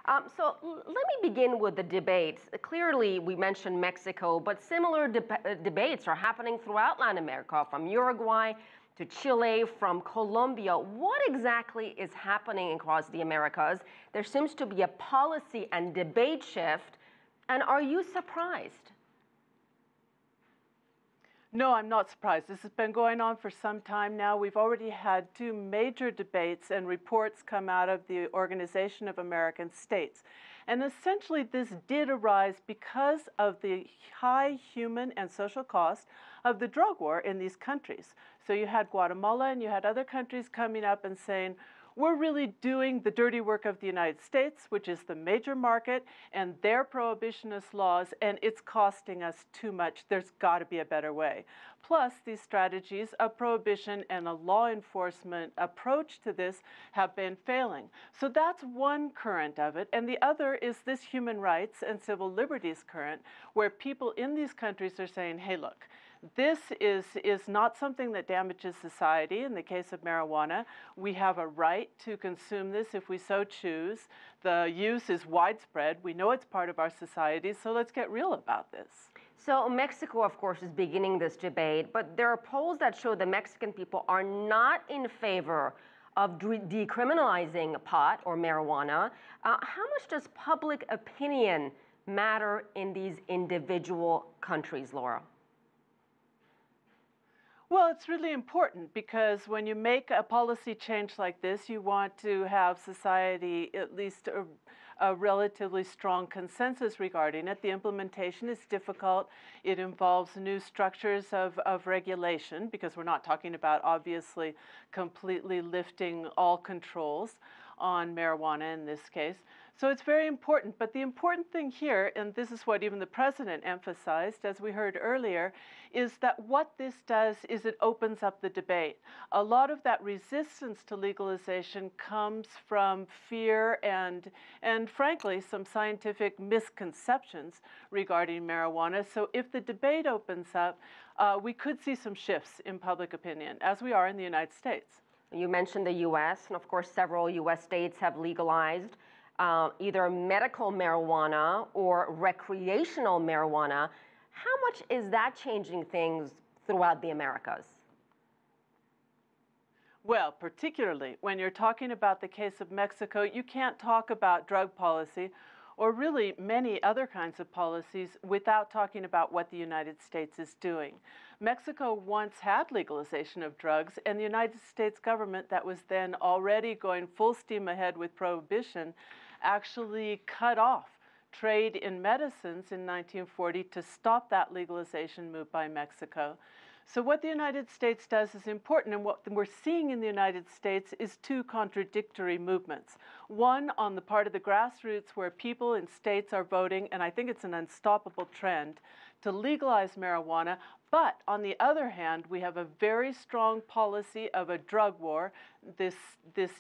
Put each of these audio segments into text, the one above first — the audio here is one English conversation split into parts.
Let me begin with the debates. Clearly, we mentioned Mexico, but similar debates are happening throughout Latin America, from Uruguay to Chile, from Colombia. What exactly is happening across the Americas? There seems to be a policy and debate shift. And are you surprised? No, I'm not surprised. This has been going on for some time now. We've already had two major debates and reports come out of the Organization of American States. And essentially, this did arise because of the high human and social cost of the drug war in these countries. So you had Guatemala and you had other countries coming up and saying, we're really doing the dirty work of the United States, which is the major market, and their prohibitionist laws, and it's costing us too much. There's got to be a better way. Plus, these strategies of prohibition and a law enforcement approach to this have been failing. So that's one current of it. And the other is this human rights and civil liberties current, where people in these countries are saying, hey, look, this is not something that damages society. In the case of marijuana, we have a right to consume this if we so choose. The use is widespread. We know it's part of our society, so let's get real about this. So Mexico, of course, is beginning this debate, but there are polls that show the Mexican people are not in favor of decriminalizing pot or marijuana. How much does public opinion matter in these individual countries, Laura? Well, it's really important because when you make a policy change like this, you want to have society at least a relatively strong consensus regarding it. The implementation is difficult. It involves new structures of regulation because we're not talking about obviously completely lifting all controls on marijuana in this case. So it's very important. But the important thing here, and this is what even the president emphasized, as we heard earlier, is that what this does is it opens up the debate. A lot of that resistance to legalization comes from fear and frankly, some scientific misconceptions regarding marijuana. So if the debate opens up, we could see some shifts in public opinion, as we are in the United States. You mentioned the U.S., and of course, several U.S. states have legalized either medical marijuana or recreational marijuana. How much is that changing things throughout the Americas? Well, particularly when you're talking about the case of Mexico, you can't talk about drug policy or really many other kinds of policies without talking about what the United States is doing. Mexico once had legalization of drugs, and the United States government that was then already going full steam ahead with prohibition actually cut off trade in medicines in 1940 to stop that legalization move by Mexico. So what the United States does is important, and what we're seeing in the United States is two contradictory movements. One on the part of the grassroots where people in states are voting, and I think it's an unstoppable trend, to legalize marijuana. But on the other hand, we have a very strong policy of a drug war, this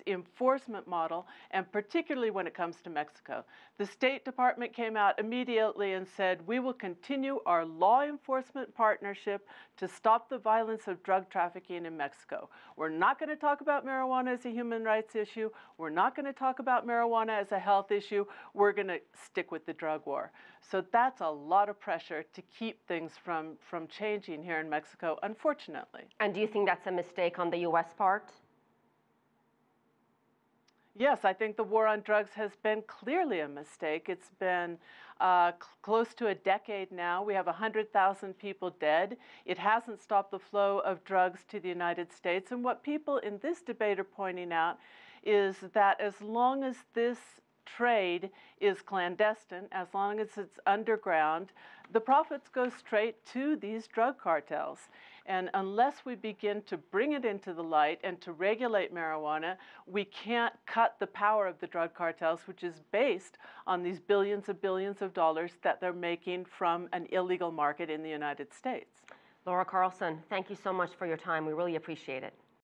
enforcement model, and particularly when it comes to Mexico. The State Department came out immediately and said, we will continue our law enforcement partnership to stop the violence of drug trafficking in Mexico. We're not going to talk about marijuana as a human rights issue. We're not going to talk about marijuana as a health issue. We're going to stick with the drug war. So that's a lot of pressure to keep things from changing here in Mexico, unfortunately. And do you think that's a mistake on the U.S. part? Yes, I think the war on drugs has been clearly a mistake. It's been close to a decade now. We have 100,000 people dead. It hasn't stopped the flow of drugs to the United States. And what people in this debate are pointing out is that as long as this trade is clandestine, as long as it's underground, the profits go straight to these drug cartels. And unless we begin to bring it into the light and to regulate marijuana, we can't cut the power of the drug cartels, which is based on these billions of dollars that they're making from an illegal market in the United States. Laura Carlsen, thank you so much for your time. We really appreciate it.